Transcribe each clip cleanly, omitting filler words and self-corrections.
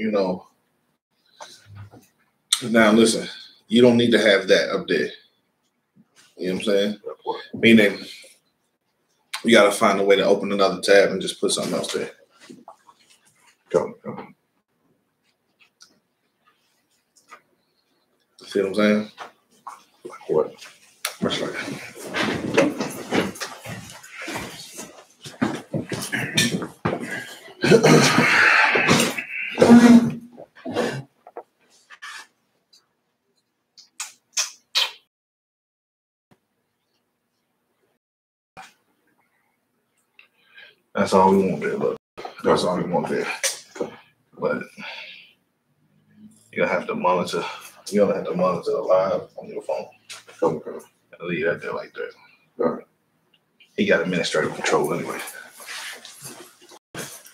you know. Now listen, you don't need to have that up there. You know what I'm saying? Meaning, you got to find a way to open another tab and just put something else there. Come. See what I'm saying? Like what? Much like that's all we want there, look. That's all we want there. But you're gonna have to monitor. You're gonna have to monitor live on your phone. Okay. And leave that there like that. All right. He got administrative control anyway.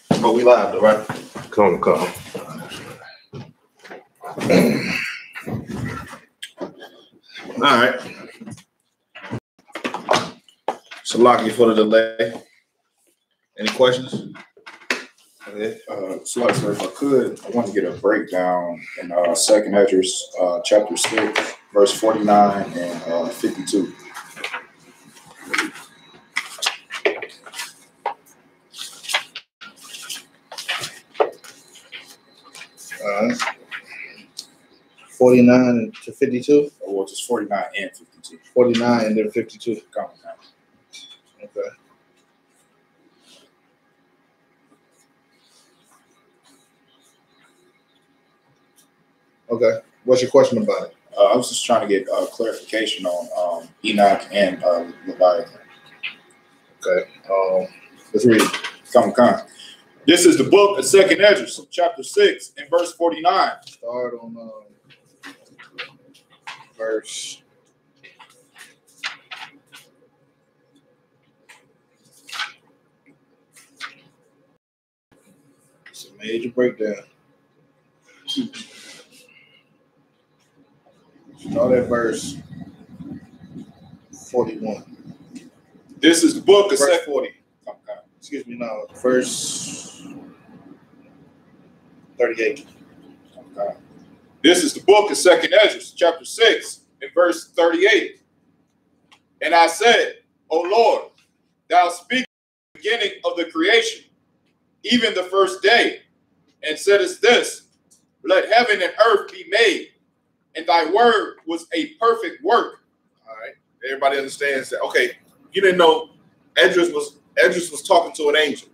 But we live though, right? Come. All right. So Lockie for the delay. Any questions? Okay. So if I could, I want to get a breakdown in 2nd Esdras, chapter 6, verse 49 and 52. 49 to 52? Well, just 49 and 52. 49 and then 52. Okay. Okay. What's your question about it? I was just trying to get clarification on Enoch and Leviathan. Okay. Let's read it. Come. This is the book of 2nd Esdras, chapter 6, and verse 49. Start on verse. It's a major breakdown. Start at verse 41. This is the book of verse 40. Excuse me, no. Verse 38. Okay. This is the book of 2nd Esdras, chapter 6, and verse 38. And I said, O Lord, thou speak the beginning of the creation, even the first day, and saidest this, let heaven and earth be made, and thy word was a perfect work. All right. Everybody understands that. Okay. You didn't know Esdras was talking to an angel,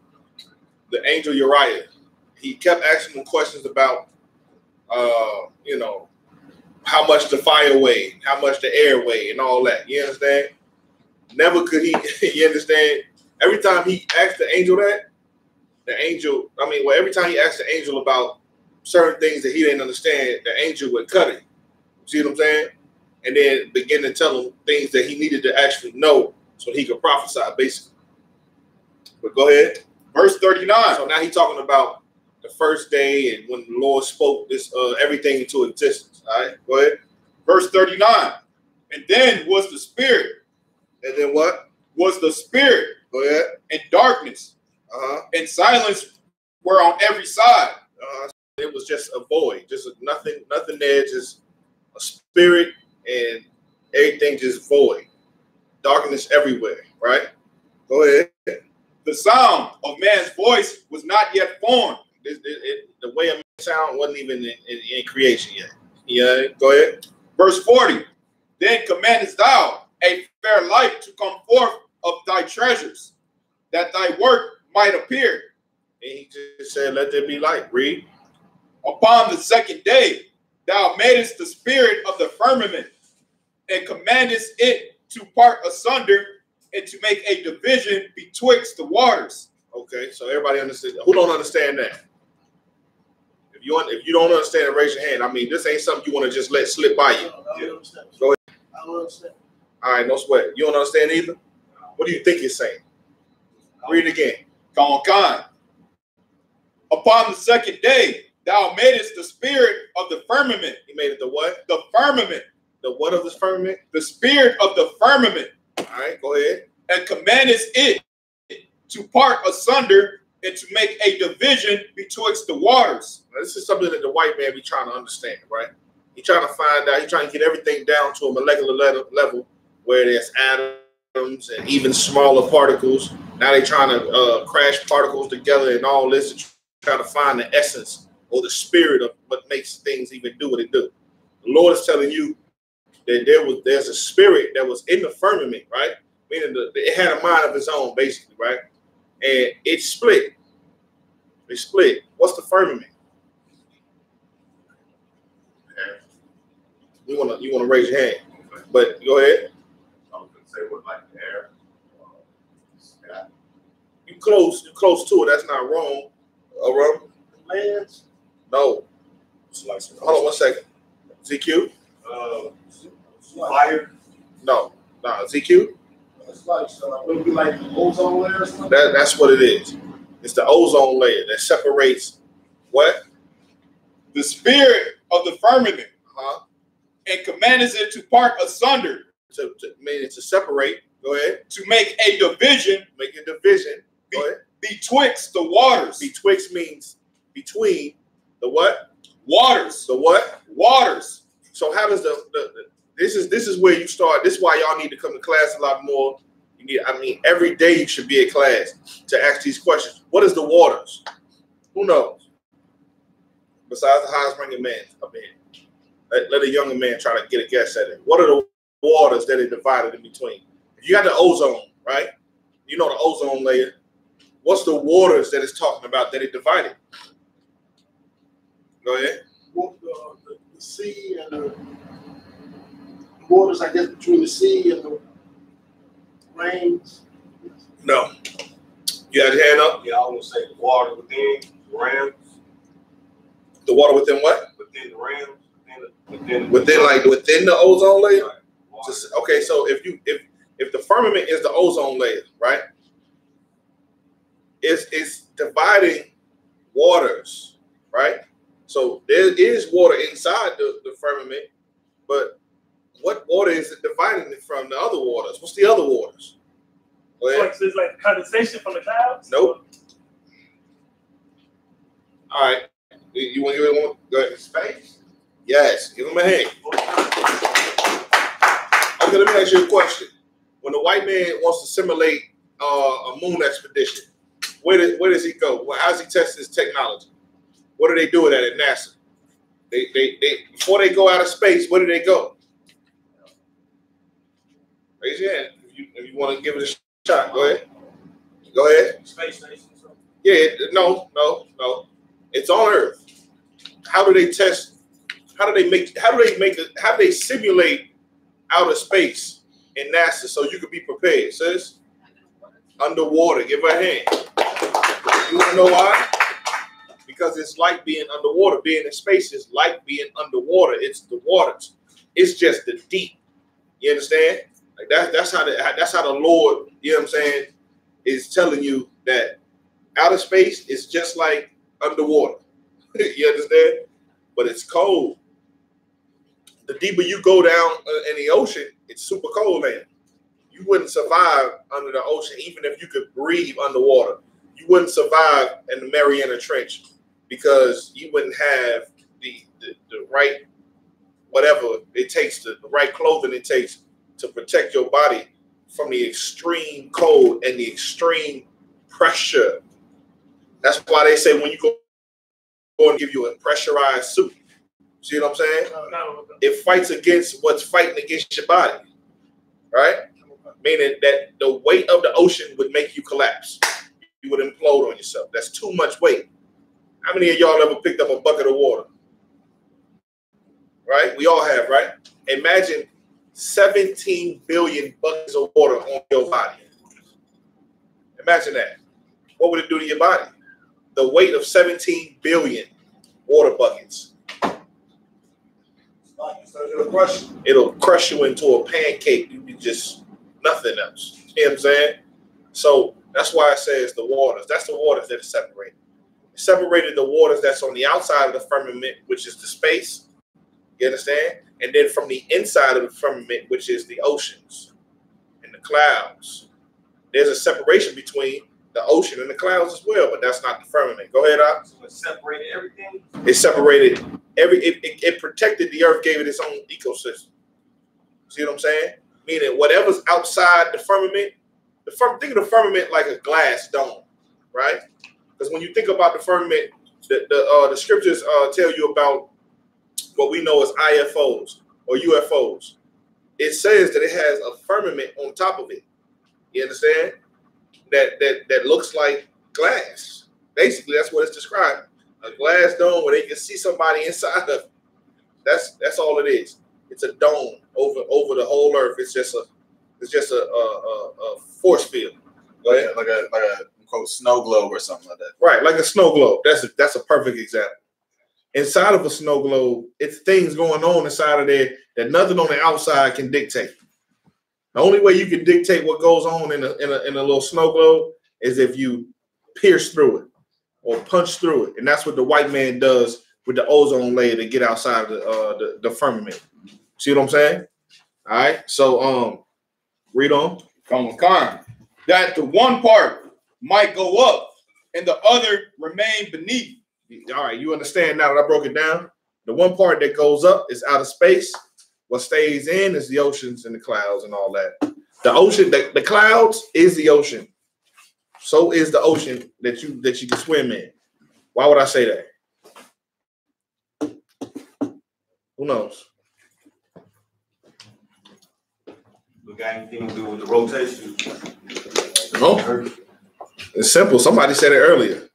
the angel Uriah. He kept asking him questions about, how much the fire weighed, how much the air weighed, and all that. You understand? Never could he, you understand? Every time he asked the angel that, every time he asked the angel about certain things that he didn't understand, the angel would cut it. See what I'm saying? And then begin to tell him things that he needed to actually know so he could prophesy, basically. But go ahead. Verse 39. So now he's talking about the first day and when the Lord spoke this everything into existence. All right, go ahead. Verse 39. And then was the Spirit. And then what? Was the Spirit. Go ahead. And darkness. And silence were on every side. It was just a void, just nothing there, just a spirit and everything just void. Darkness everywhere, right? Go ahead. The sound of man's voice was not yet formed. The way a man sound wasn't even in creation yet. Yeah, go ahead. Verse 40. Then commandest thou a fair light to come forth of thy treasures, that thy work might appear. And he just said, let there be light. Read. Upon the 2nd day, thou madest the spirit of the firmament, and commandest it to part asunder, and to make a division betwixt the waters. Okay, so everybody understands. Who don't understand that? If you don't understand it, raise your hand. I mean, this ain't something you want to just let slip by you. Go ahead. I don't understand. All right, no sweat. You don't understand either? What do you think you're saying? Read it again. Con. Upon the 2nd day, thou madest the spirit of the firmament. He made it the what? The firmament. The what of this firmament? The spirit of the firmament. All right, go ahead. And commandest it to part asunder, and to make a division betwixt the waters. Now, this is something that the white man be trying to understand, right? He trying to find out. He trying to get everything down to a molecular level where there's atoms and even smaller particles. Now they trying to crash particles together and all this, to try to find the essence or the spirit of what makes things even do what it do. The Lord is telling you that there's a spirit that was in the firmament, right? Meaning it had a mind of its own, basically, right? And it split. It split. What's the firmament? You wanna raise your hand, but go ahead. I was gonna say what, like the air. You close to it. That's not wrong. Lands. No. Hold on 1 second. ZQ? Fire. No. ZQ? It's like, would it be like the ozone layer or something? That's what it is. It's the ozone layer that separates what? The spirit of the firmament, and commands it to part asunder. Meaning to separate. Go ahead. To make a division. Make a division. Go ahead. Betwixt the waters. Betwixt means between the what? Waters. The what? Waters. So how does this is where you start. This is why y'all need to come to class a lot more. Every day you should be at class to ask these questions. What is the waters? Who knows? Besides the highest ranking man up in. Let a younger man try to get a guess at it. What are the waters that are divided in between? If you got the ozone, right? You know the ozone layer. What's the waters that it's talking about that it divided? Go ahead. The sea and the waters, I guess, between the sea and the rains. No. You had your hand up? Yeah, I want to say the water within the rams. The water within what? Within the rams. Within the ozone layer? Right. Okay, so if the firmament is the ozone layer, right? It's dividing waters, right? So there is water inside the firmament, but what water is it dividing it from the other waters? What's the other waters? So it's like condensation from the clouds? Nope. All right. You want to give it one? Go ahead. Space. Yes. Give him a hand. Okay, let me ask you a question. When the white man wants to simulate a moon expedition, where does he go? How does he test his technology? What do they do with that at NASA? They before they go out of space, where do they go? Raise your hand if you want to give it a shot. Go ahead. Go ahead. Space station. Yeah. No. It's on Earth. How do they test? How do they simulate outer space in NASA so you can be prepared, sis? Underwater. Give her a hand. You want to know why? Because it's like being underwater. Being in space is like being underwater. It's the waters. It's just the deep. You understand? Like that's how the Lord, you know what I'm saying, is telling you that outer space is just like underwater. You understand? But it's cold. The deeper you go down in the ocean, it's super cold there. You wouldn't survive under the ocean, even if you could breathe underwater. You wouldn't survive in the Mariana Trench because you wouldn't have the right whatever it takes, the right clothing it takes to protect your body from the extreme cold and the extreme pressure. That's why they say when you go and give you a pressurized suit, see what I'm saying? It fights against what's fighting against your body, right? Meaning that the weight of the ocean would make you collapse. You would implode on yourself. That's too much weight. How many of y'all ever picked up a bucket of water? Right? We all have, right? Imagine 17 billion buckets of water on your body. Imagine that. What would it do to your body? The weight of 17 billion water buckets. It'll crush you into a pancake. You be just nothing else. You know what I'm saying? So that's why it says the waters. That's the waters that are separated. It separated the waters that's on the outside of the firmament, which is the space. You understand? And then from the inside of the firmament, which is the oceans and the clouds. There's a separation between the ocean and the clouds as well, but that's not the firmament. Go ahead, Al. So it separated everything. It separated it protected the earth, gave it its own ecosystem. See what I'm saying? Meaning whatever's outside the firmament, think of the firmament like a glass dome, right? Because when you think about the firmament, the scriptures tell you about what we know as IFOs or UFOs. It says that it has a firmament on top of it. You understand? That looks like glass. Basically, that's what it's described. A glass dome where they can see somebody inside of it. That's all it is. It's a dome over the whole earth. It's just a force field. Like a quote snow globe or something like that. Right, like a snow globe. That's a perfect example. Inside of a snow globe, it's things going on inside of there that nothing on the outside can dictate. The only way you can dictate what goes on in a little snow globe is if you pierce through it or punch through it, and that's what the white man does with the ozone layer to get outside the firmament. See what I'm saying? All right. So read on. From Khan, that the one part might go up and the other remain beneath. All right, you understand now that I broke it down? The one part that goes up is outer space. What stays in is the oceans and the clouds and all that. The ocean, the clouds is the ocean. So is the ocean that you can swim in. Why would I say that? Who knows? We got anything to do with the rotation? No. It's simple. Somebody said it earlier.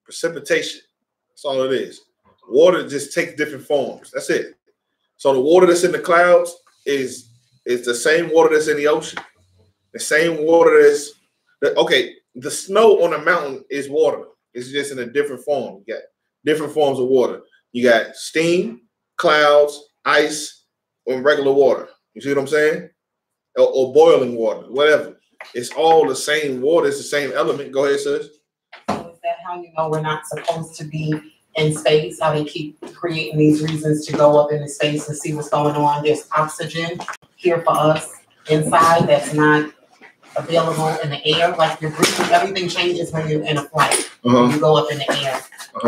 Precipitation. That's all it is. Water just takes different forms. That's it. So the water that's in the clouds is the same water that's in the ocean. The same water the snow on a mountain is water. It's just in a different form. You got different forms of water. You got steam, clouds, ice, and regular water. You see what I'm saying? Or boiling water, whatever. It's all the same water. It's the same element. Go ahead, sis. So is that how you know we're not supposed to be in space? How they keep creating these reasons to go up into space and see what's going on? There's oxygen here for us inside that's not available in the air. Like you're breathing, everything changes when you're in a flight. When you go up in the air.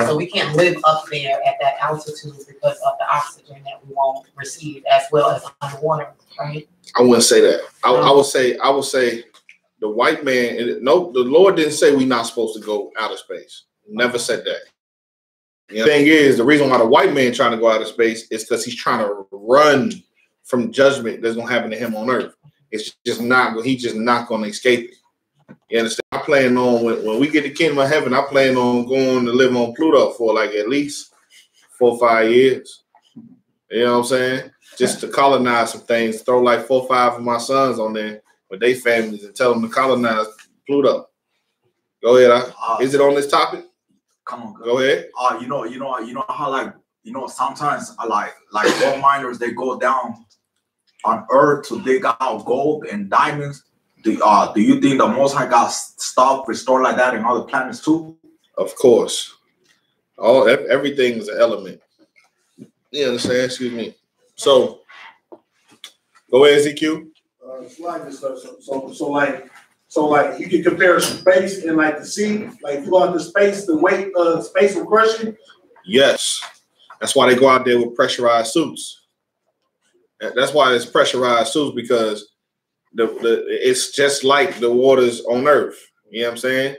So we can't live up there at that altitude because of the oxygen that we won't receive, as well as underwater, right? I wouldn't say that. I would say the white man. No, the Lord didn't say we're not supposed to go outer space. Never said that. You know, the thing is, the reason why the white man trying to go outer space is because he's trying to run from judgment that's gonna happen to him on earth. It's just not. He's just not gonna escape it. You understand? I plan on when we get the kingdom of heaven. I plan on going to live on Pluto for like at least 4 or 5 years. You know what I'm saying? Just to colonize some things. Throw like 4 or 5 of my sons on there with their families and tell them to colonize Pluto. Go ahead. Is it on this topic? Come on, go ahead. You know how sometimes gold miners, they go down on Earth to dig out gold and diamonds. Do you think the Most High got stuff restored like that in other planets too? Of course. Everything is an element. You understand? Excuse me. So go ahead, ZQ. So like you can compare space and like the sea. Like if you go out to space, the weight of space will crush you. Yes. That's why they go out there with pressurized suits. That's why it's pressurized suits, because it's just like the waters on Earth. You know what I'm saying?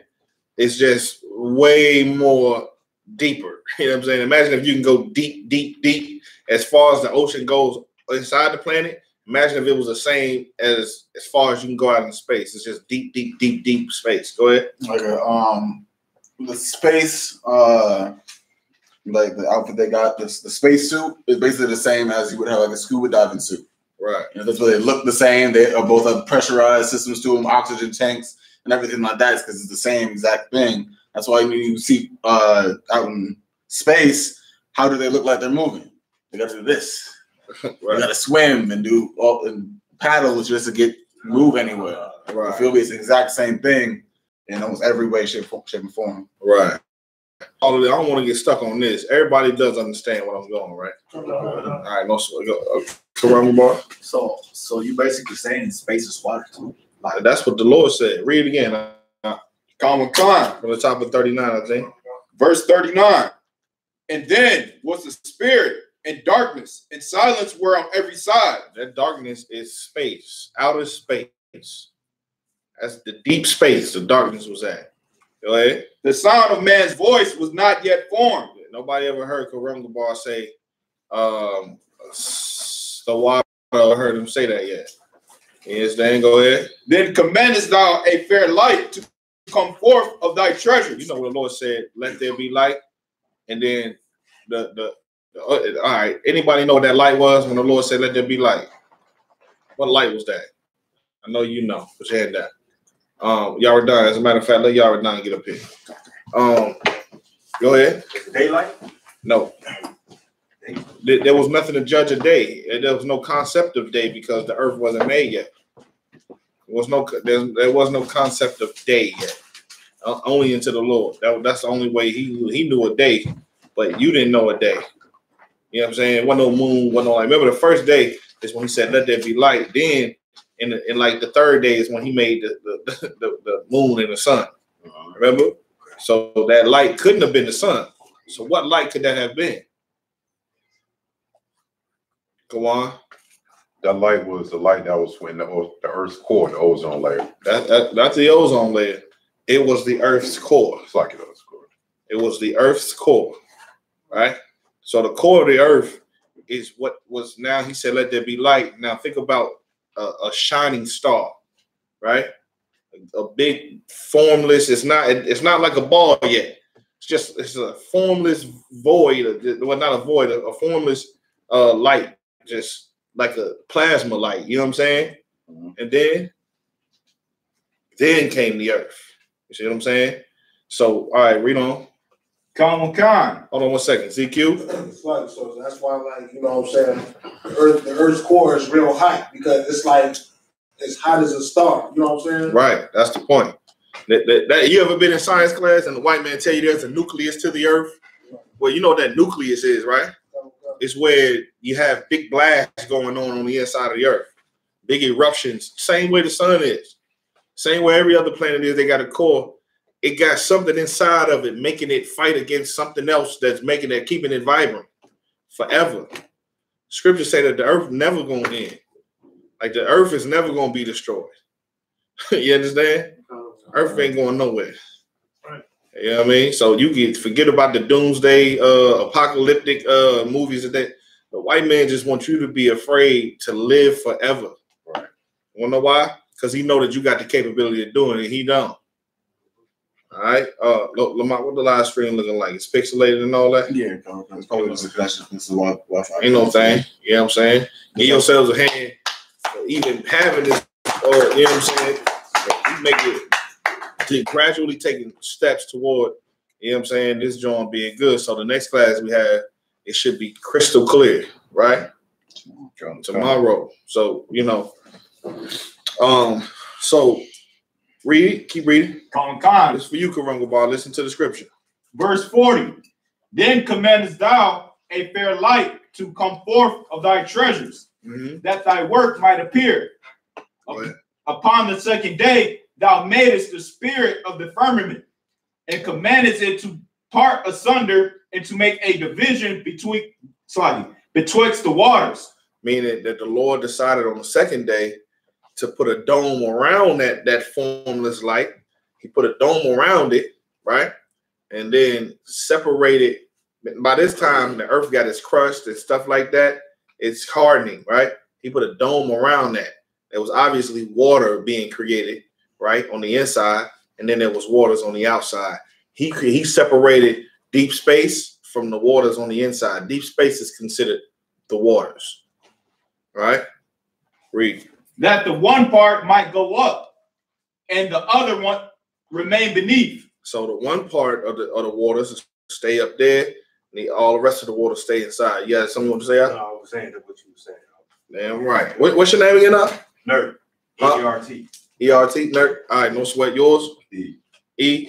It's just way more deeper. You know what I'm saying? Imagine if you can go deep, deep, deep as far as the ocean goes inside the planet. Imagine if it was the same as far as you can go out in space. It's just deep, deep, deep, deep space. Go ahead. Okay. The space, like the outfit they got, the space suit is basically the same as you would have like a scuba diving suit. Right. You know, that's why they look the same. They are both have pressurized systems to them, oxygen tanks, and everything like that. It's because it's the same exact thing. That's why when you see out in space, how do they look like they're moving? They got to do this. Right. You got to swim and do and paddle just to move anywhere. Right. I feel it's the exact same thing in almost every way, shape, and form. Right. I don't want to get stuck on this. Everybody does understand what I'm going, right? All right, no, So you basically saying space is water too? Like that's what the Lord said. Read it again. Common Con. From the top of 39, I think. Verse 39. And then was the spirit, and darkness and silence were on every side. That darkness is space, outer space. That's the deep space the darkness was at. Go ahead. The sound of man's voice was not yet formed. Nobody ever heard Karangabar say, the water, I heard him say that yet. Yes, Dan, go ahead. Then commandest thou a fair light to come forth of thy treasures. You know what the Lord said, let there be light. And then all right, anybody know what that light was when the Lord said, let there be light? What light was that? I know you know. Put your hand down. Y'all were done. As a matter of fact, let y'all were done get up here. Go ahead. Daylight? No. There was nothing to judge a day. There was no concept of day because the earth wasn't made yet. There was no concept of day yet. Only into the Lord. That's the only way he knew a day, but you didn't know a day. You know what I'm saying? Wasn't no moon, wasn't no light. Remember the first day is when he said, let there be light. Then in like the third day is when he made the moon and the sun. Remember? So that light couldn't have been the sun. So what light could that have been? Go on. That light was the light that was when the Earth's core, the ozone layer. That's the ozone layer. It was the Earth's core. It's like Earth's core. It was the Earth's core, right? So the core of the Earth is what was now. He said, "Let there be light." Now think about a shining star, right? A big formless. It's not like a ball yet. It's a formless void. Well, not a void. A formless light, just like a plasma light. You know what I'm saying? Mm-hmm. And then came the Earth. You see what I'm saying? So, all right, read on. Common Con. Hold on 1 second. ZQ. So that's why, like, you know what I'm saying, the Earth's core is real hot because it's like as hot as a star. You know what I'm saying? Right. That's the point. That you ever been in science class and the white man tell you there's a nucleus to the Earth? Well, you know what that nucleus is, right? It's where you have big blasts going on the inside of the Earth. Big eruptions. Same way the sun is. Same way every other planet is. They got a core. It got something inside of it making it fight against something else that's keeping it vibrant forever. Scriptures say that the Earth never going to end. Like the Earth is never going to be destroyed. You understand? Earth ain't going nowhere. Right. You know what I mean? So you forget about the doomsday apocalyptic movies that the white man just wants you to be afraid to live forever. Right. You wanna know why? Because he know that you got the capability of doing it. He don't. All right. Look, Lamont, what the live stream looking like? It's pixelated and all that? Yeah, it's probably just a connection. This is Wi-Fi. Ain't no thing. You know what I'm saying? Give yourselves a hand for even having this, or you know what I'm saying? You make it gradually taking steps toward, you know what I'm saying, this joint being good. So the next class we have, it should be crystal clear, right? Tomorrow. So, you know, so read, keep reading. Common Con. It's for you, Karangabar. Listen to the scripture. Verse 40. Then commandest thou a fair light to come forth of thy treasures, that thy work might appear. Upon the second day, thou madest the spirit of the firmament, and commandest it to part asunder and to make a division betwixt the waters. Meaning that the Lord decided on the second day to put a dome around that formless light. He put a dome around it, right? And then separated. By this time, the earth got its crust and stuff like that. It's hardening, right? He put a dome around that. There was obviously water being created, right, on the inside, and then there was waters on the outside. He separated deep space from the waters on the inside. Deep space is considered the waters, right? Read. That the one part might go up, and the other one remain beneath. So the one part of the waters stay up there, and all the rest of the water stay inside. You got something you want to say? No, I was saying that what you were saying. Damn right. What's your name again now? Nerd. E-R-T. E-R-T, Nerd. All right, no sweat. Yours? E.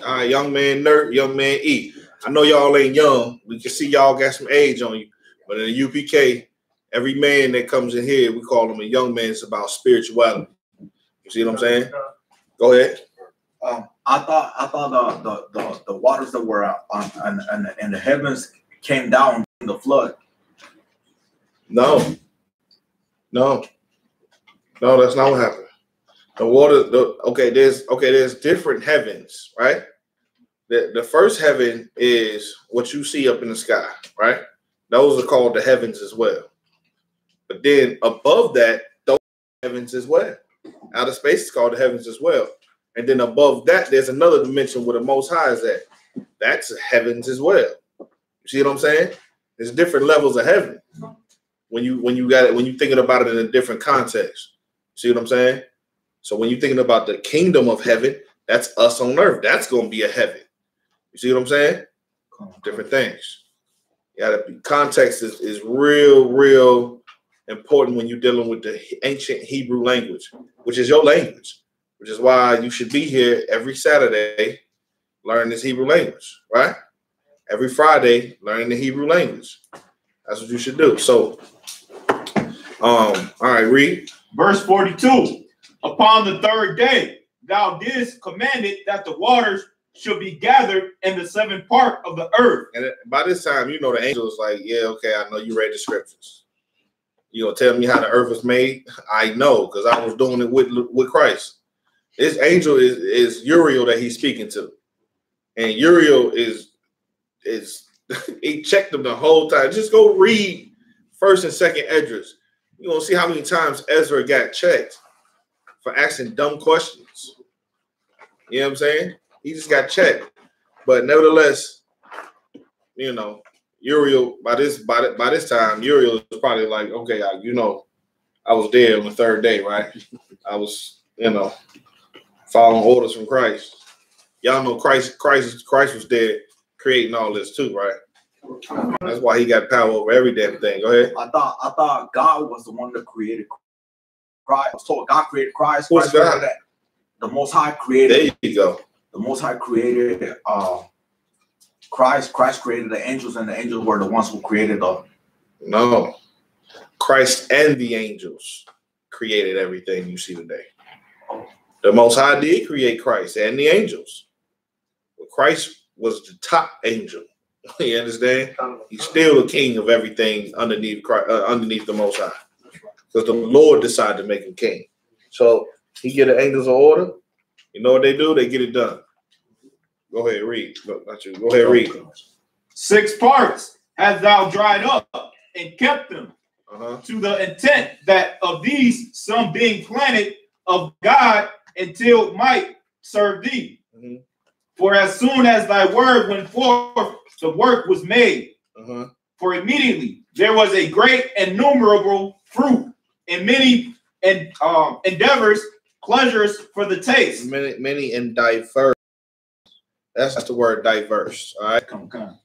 All right, young man, Nerd. Young man, E. I know y'all ain't young. We can see y'all got some age on you. But in the UPK, every man that comes in here, we call him a young man. It's about spirituality. You see what I'm saying? Go ahead. I thought the waters that were and the heavens came down in the flood. No, that's not what happened. The water, there's different heavens, right? The first heaven is what you see up in the sky, right? Those are called the heavens as well. But then above that, those heavens as well. Outer space is called the heavens as well. And then above that, there's another dimension where the Most High is at. That's heavens as well. You see what I'm saying? There's different levels of heaven when you're thinking about it in a different context. See what I'm saying? So when you're thinking about the kingdom of heaven, that's us on earth. That's going to be a heaven. You see what I'm saying? Different things. Context is real important when you're dealing with the ancient Hebrew language, which is your language, which is why you should be here every Saturday learning this Hebrew language, right? Every Friday learning the Hebrew language. That's what you should do. So, all right, read. Verse 42. Upon the third day, thou didst commanded that the waters should be gathered in the seventh part of the earth. And by this time, you know the angel is like, yeah, okay, I know you read the scriptures. You gonna tell me how the earth was made? I know, because I was doing it with Christ. This angel is Uriel that he's speaking to. And Uriel is he checked him the whole time. Just go read 1st and 2nd Esdras. You're gonna see how many times Ezra got checked for asking dumb questions. You know what I'm saying? He just got checked. But nevertheless, you know, Uriel, by this time, Uriel is probably like, okay, I was there on the third day, right? I was, following orders from Christ. Y'all know Christ was there creating all this too, right? That's why he got power over every damn thing. Go ahead. I thought God was the one that created Christ. I was told God created Christ. Who's God? That. The Most High created. There you go. The Most High created Christ. Christ created the angels, and the angels were the ones who created the. No, Christ and the angels created everything you see today. The Most High did create Christ and the angels. But Christ was the top angel. You understand? He's still the king of everything underneath the Most High, because the Lord decided to make him king. So he get the angels an order. You know what they do? They get it done. Go ahead, read. No, not you. Go ahead, read. 6 parts hast thou dried up and kept them to the intent that of these some being planted of God until it might serve thee. For as soon as thy word went forth, the work was made. For immediately there was a great innumerable fruit and many endeavors, pleasures for the taste. Many and diverse. That's the word diverse. All right.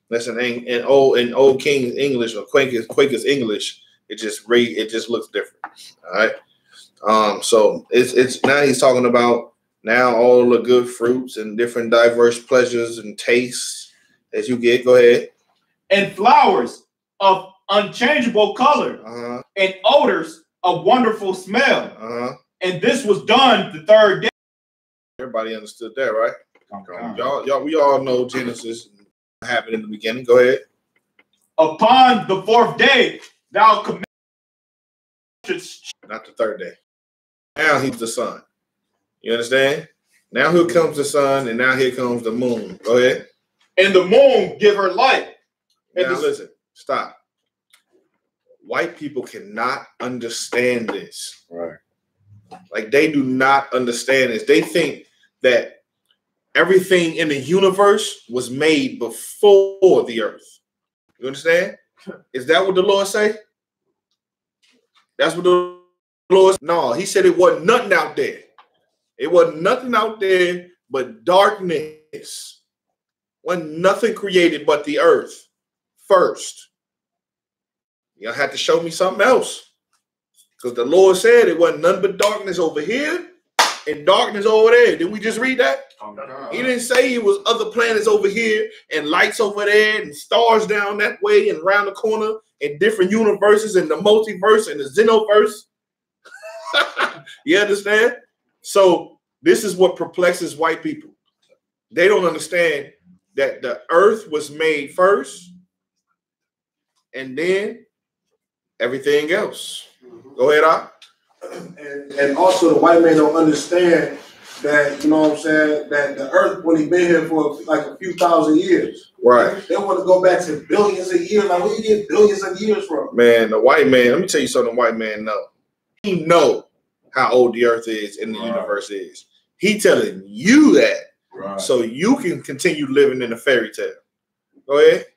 That's in old King's English or Quaker's English. It just looks different. All right. So it's now he's talking about now all the good fruits and different diverse pleasures and tastes that you get. Go ahead. And flowers of unchangeable color and odors of wonderful smell. And this was done the third day. Everybody understood that, right? We all know Genesis happened in the beginning. Go ahead. Upon the 4th day, thou commandest. Not the 3rd day. Now he's the sun. You understand? Now here comes the sun, and now here comes the moon. Go ahead. And the moon give her light. And now listen, stop. White people cannot understand this. Right. Like, they do not understand this. They think that everything in the universe was made before the earth. You understand? Is that what the Lord say? That's what the Lord said? No, he said it wasn't nothing out there. It wasn't nothing out there but darkness. Wasn't nothing created but the earth first. Y'all had to show me something else. Because the Lord said it wasn't nothing but darkness over here and darkness over there. Didn't we just read that? He didn't say it was other planets over here and lights over there and stars down that way and around the corner and different universes and the multiverse and the xenoverse. You understand? So this is what perplexes white people. They don't understand that the earth was made first and then everything else. Go ahead, Ak. And also the white man don't understand that, you know what I'm saying, that the earth only been here for like a few thousand years. Right. They want to go back to billions of years. Like, where you get billions of years from? Man, the white man, let me tell you something the white man know. He know how old the earth is and the universe is. He telling you that so you can continue living in a fairy tale. Go ahead.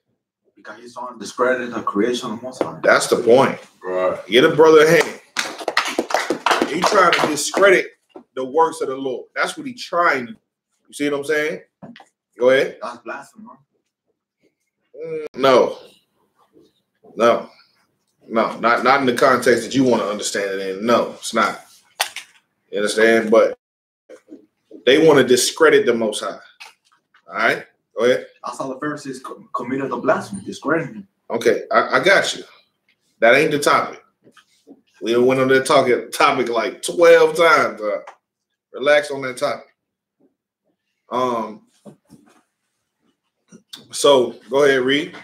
Because he's trying to discredit the creation of Most High. That's the point. Right. Get a brother a hand. He trying to discredit the works of the Lord. That's what he trying to do. You see what I'm saying? Go ahead. That's blasphemy. No, not in the context that you want to understand it in. No, it's not. You understand? But they want to discredit the Most High. All right, go ahead. That's how the Pharisees committed the blasphemy, discrediting him. Okay, I got you. That ain't the topic. We went on that topic like 12 times. Relax on that topic. So go ahead, read.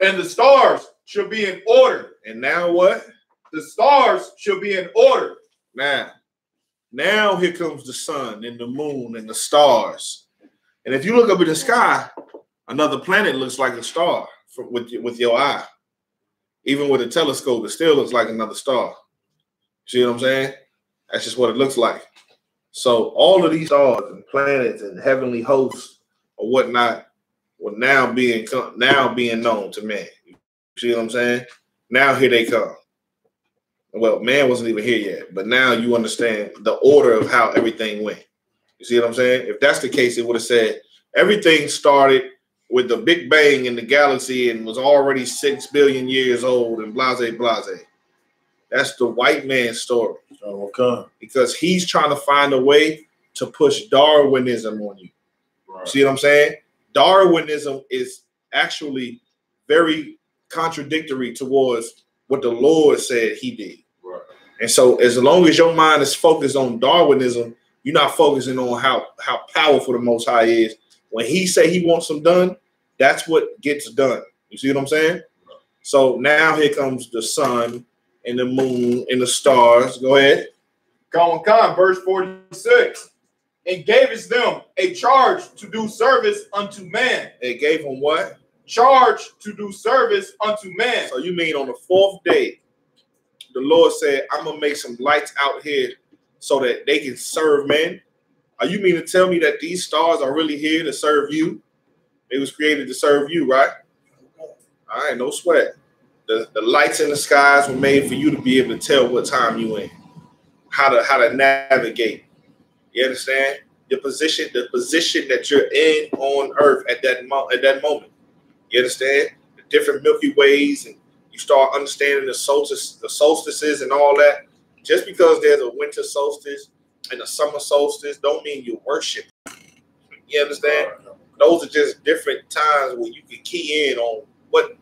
And the stars shall be in order. And now what? The stars shall be in order. Now here comes the sun and the moon and the stars. And if you look up in the sky, another planet looks like a star with your eye. Even with a telescope, it still looks like another star. See what I'm saying? That's just what it looks like. So all of these stars and planets and heavenly hosts or whatnot were now being known to man. You see what I'm saying? Now here they come. Well, man wasn't even here yet, but now you understand the order of how everything went. You see what I'm saying? If that's the case, it would have said everything started with the Big Bang in the galaxy and was already 6 billion years old and blase, blase. That's the white man's story. Okay. Because he's trying to find a way to push Darwinism on you. Right. See what I'm saying? Darwinism is actually very contradictory towards what the Lord said he did. Right. And so as long as your mind is focused on Darwinism, you're not focusing on how powerful the Most High is. When he say he wants them done, that's what gets done. You see what I'm saying? Right. So now here comes the sun and the moon and the stars. Go ahead. Verse 46. And gavest them a charge to do service unto man. It gave them what? Charge to do service unto man. So you mean on the 4th day, the Lord said, I'm going to make some lights out here so that they can serve men? Are you mean to tell me that these stars are really here to serve you? They was created to serve you, right? All right, no sweat. The lights in the skies were made for you to be able to tell what time you in, how to navigate. You understand? The position that you're in on Earth at that moment. You understand? The different Milky Ways, and you start understanding the solstices and all that. Just because there's a winter solstice and a summer solstice don't mean you worship. You understand? Those are just different times where you can key in on what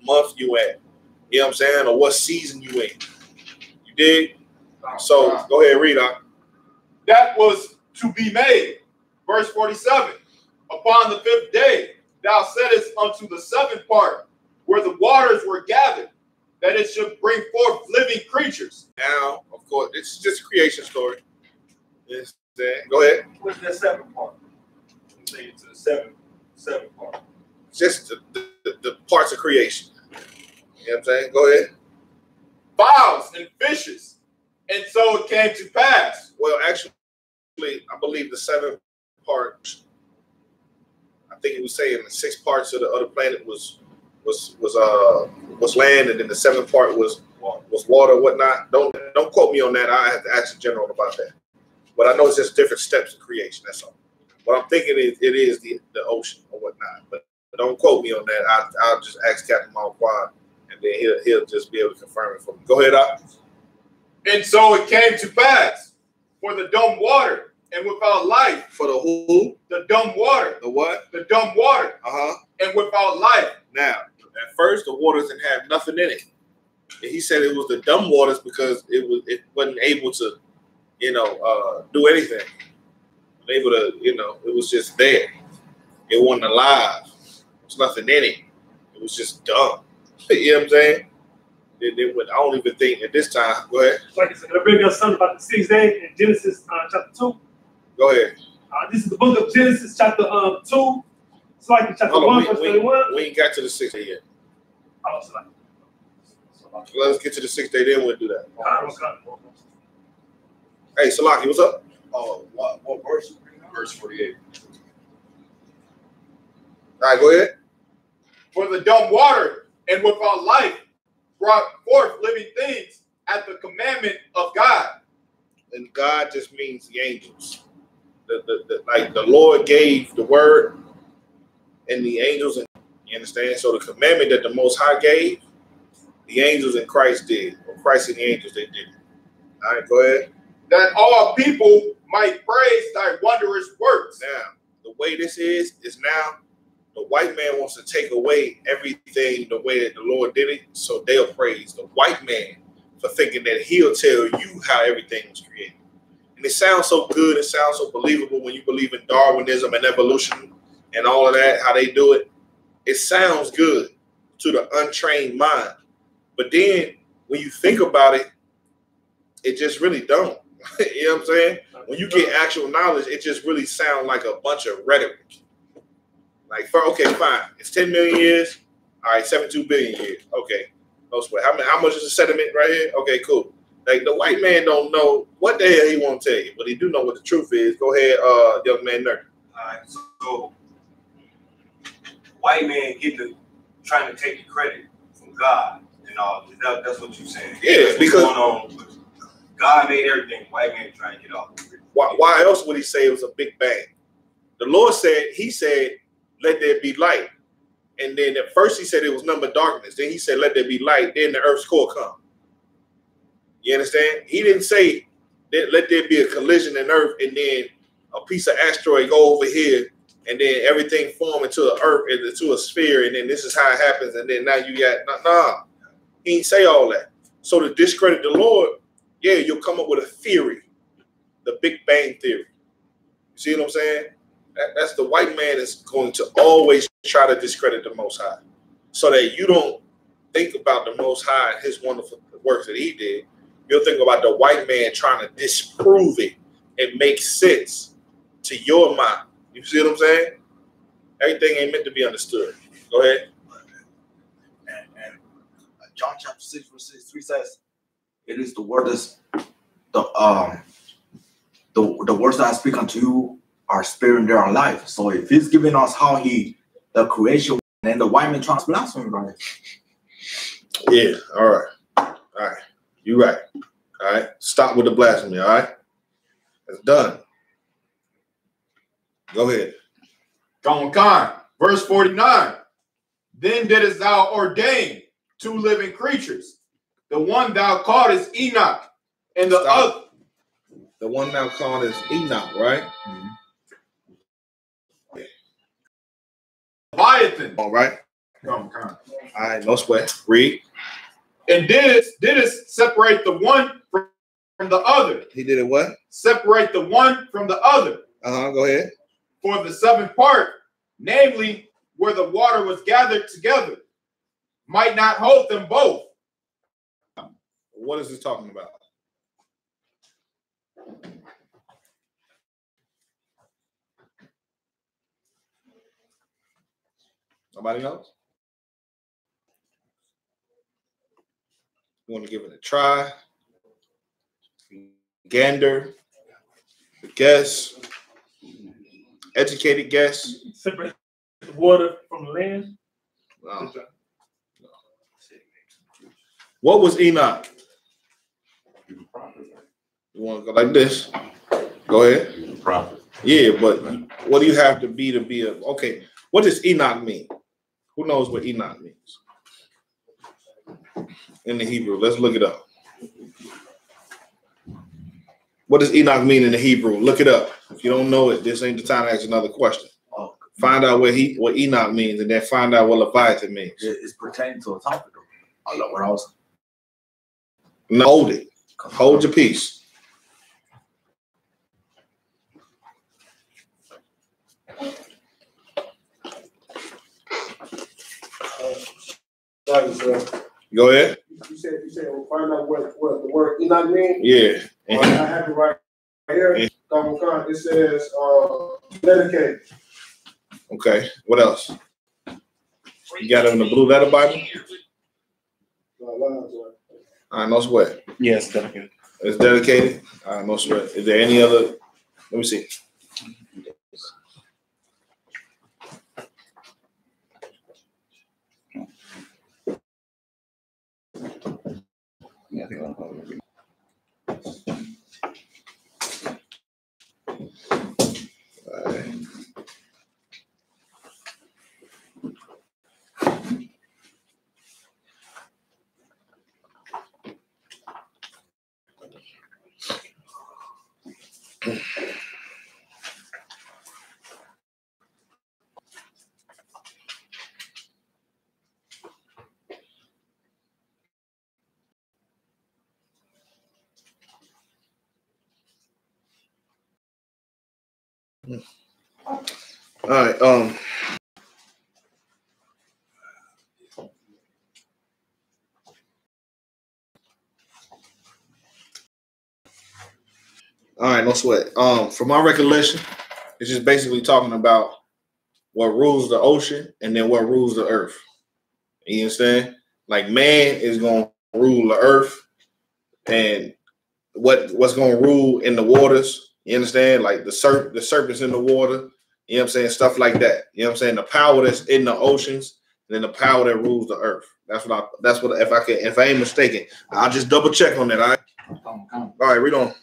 month you at. You know what I'm saying? Or what season you in. You dig? So go ahead, read on. That was to be made. Verse 47. Upon the 5th day, thou saidest unto the 7th part, where the waters were gathered, that it should bring forth living creatures. Now, of course, it's just a creation story. Yes, go ahead. What's that 7th part? Say it to the 7th part. Just the parts of creation. You know what I'm saying? Go ahead. Fowls and fishes. And so it came to pass. Well, actually, I believe the 7th part, I think it was saying the 6 parts of the other planet was land, and then the 7th part was water, whatnot. Don't quote me on that. I have to ask the general about that. But I know it's just different steps of creation. That's all. What I'm thinking is it is the ocean or whatnot. But don't quote me on that. I'll just ask Captain Malquad, and then he'll just be able to confirm it for me. Go ahead, Op. And so it came to pass for the dumb water and without life. For the who? The dumb water. The what? The dumb water. And without life. Now, at first, the waters didn't have nothing in it. And he said it was the dumb waters because it wasn't able to, do anything. Able to, it was just there. It wasn't alive. There's nothing in it. It was just dumb. You know what I'm saying? I don't even think at this time. Go ahead. Like I said, I bring up something about the 6th day in Genesis chapter 2. Go ahead. This is the book of Genesis chapter 2. It's like chapter 1, verse 31. We ain't got to the 6th day yet. Oh, so Let's get to the 6th day, then we'll do that. Hey, Salaki, what's up? Oh, what verse? Verse 48. All right, go ahead. For the dumb water and without life brought forth living things at the commandment of God. And God just means the angels. Like the Lord gave the word and the angels, and you understand? So the commandment that the Most High gave, the angels and Christ did, or Christ and the angels, they did. All right, go ahead. That all people might praise thy wondrous works. Now, the way this is now the white man wants to take away everything the way that the Lord did it, so they'll praise the white man for thinking that he'll tell you how everything was created. And it sounds so good, it sounds so believable when you believe in Darwinism and evolution and all of that, how they do it. It sounds good to the untrained mind. But then when you think about it, it just really don't. You know what I'm saying? When you get actual knowledge, it just really sounds like a bunch of rhetoric. Like, okay, fine. It's 10 million years. All right, 72 billion years. Okay, no sweat. How much is the sediment right here? Okay, cool. Like, the white man don't know what the hell he want to tell you, but he do know what the truth is. Go ahead, young man nerd. All right, so white man trying to take the credit from God and all. That's what you're saying. Yeah, that's because going on. God made everything. White man trying to get off. Why else would he say it was a big bang? The Lord said, he said, let there be light. And then at first he said it was nothing but darkness. Then he said, let there be light. Then the earth's core come. You understand? He didn't say that let there be a collision in earth and then a piece of asteroid go over here and then everything form into an earth, into a sphere, and then this is how it happens. And then now you got, nah. He didn't say all that. So to discredit the Lord, yeah, you'll come up with a theory, the Big Bang Theory. You see what I'm saying? That's the white man is going to always try to discredit the Most High so that you don't think about the Most High and his wonderful works that he did. You'll think about the white man trying to disprove it and make sense to your mind. You see what I'm saying? Everything ain't meant to be understood. Go ahead. And John chapter 6 verse 63 says, it is the word the words that I speak unto you are spirit and they are life. So if he's giving us how the creation, then the white man tries to blaspheme, right? Yeah, all right. All right. You're right. All right. Stop with the blasphemy, all right? It's done. Go ahead. Khan, verse 49. Then didst thou ordain 2 living creatures. The one thou callest Enoch, and the other. The one thou callest Enoch, right? Leviathan. All right. Khan. All right, no sweat. Read. And didst separate the one from the other. He did it what? Separate the one from the other. Go ahead. For the 7th part, namely where the water was gathered together, might not hold them both. What is this talking about? Nobody knows? You want to give it a try? Gander? Guess? Educated guess? Separate the water from the land. No. What was Enoch? You want to go like this? Go ahead. Prophet. Yeah, but what do you have to be a... Okay, what does Enoch mean? Who knows what Enoch means? In the Hebrew, let's look it up. What does Enoch mean in the Hebrew? Look it up. If you don't know it, this ain't the time to ask another question. Find out what Enoch means, and then find out what Leviathan means. It's pertaining to a topic. What else? No, hold it. Hold your peace. Right, sir. Go ahead. You said we'll find out what the word Enoch means. Yeah. I have it right here. It says dedicate. Okay. What else? You got it in the Blue Letter Bible? All right, no sweat. Yes, dedicated. It's dedicated. All right, no sweat. Is there any other? Let me see. Yeah, I think I'll probably. All right. All right. All right, no sweat. From my recollection, it's just basically talking about what rules the ocean and then what rules the earth. You understand? Like man is gonna rule the earth, and what's gonna rule in the waters. You understand? Like the serpents in the water. You know what I'm saying? Stuff like that. You know what I'm saying? The power that's in the oceans, and then the power that rules the earth. That's what if I ain't mistaken, I'll just double check on that. All right. All right, read on.